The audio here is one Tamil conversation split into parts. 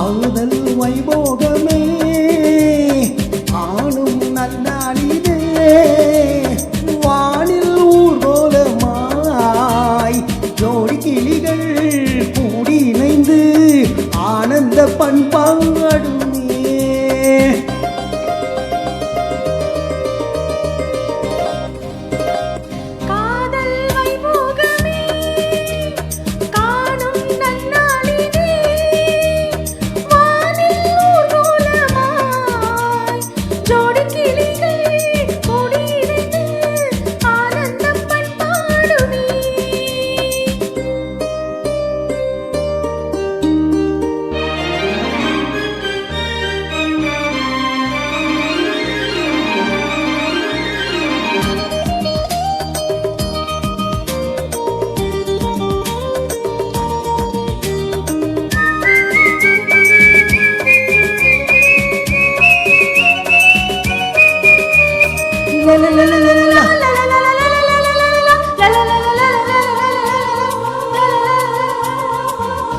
காதல் வைபோகமே ஆணும் நன்னாளிலே வானில் ஊர்கோலமாய் ஜோடி கிளிகள் கூடி இணைந்து ஆனந்த பண்பாடுமே.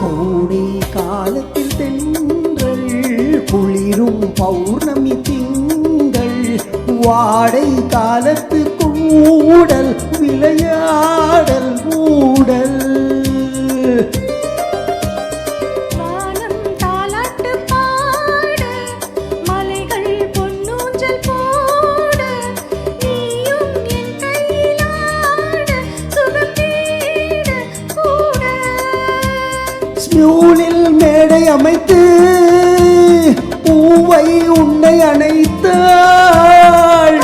கோடை காலத்தில் தென்றல் குளிரும் பௌர்ணமி திங்கள் வாடை காலத்து கூடல் விளையாடல் கூடல் ஸ்மியூலில் மேடை அமைத்து பூவை உன்னை அணைத்தாள்.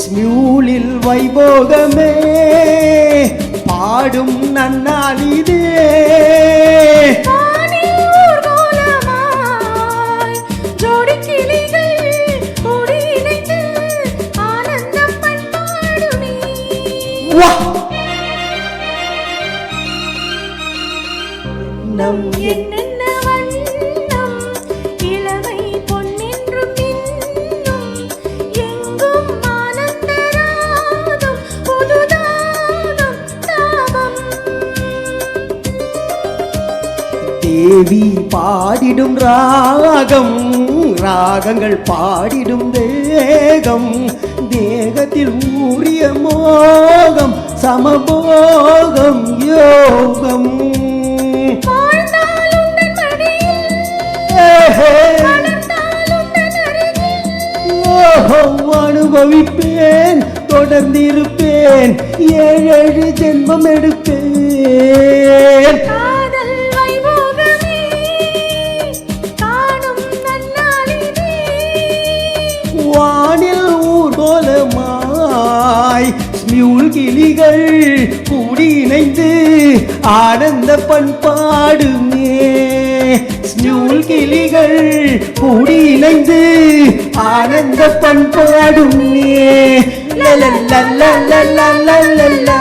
ஸ்மியூலில் வைபோகமே பாடும் நன்னாளிதே என்னென்ன வண்ணம் இளமை பொன்னென்றும் இன்னும் எங்கும் ஆனந்த ராகம் புதுதாகம் தாபம். தேவி பாடிடும் ராகம் ராகங்கள் பாடிடும் தேகம் தேகத்தில் ஊறிய மோகம் சமபோகம் யோகம். அனுபவிப்பேன் தொடர்ந்திருப்பேன் 7 ஜென்மம் எடுப்பேன். காதல் வைபோகமே காணும் நன்னாளிதே வானில் ஊர்கோலமாய் ஸ்மியூல் கிளிகள் கூடி இணைந்து ஆனந்த பண்பாடுமே. ஸ்மியூல் கிளிகள் கூடி இணைந்து ஆனந்த பண்பாடுமே. லலலலலலலலலா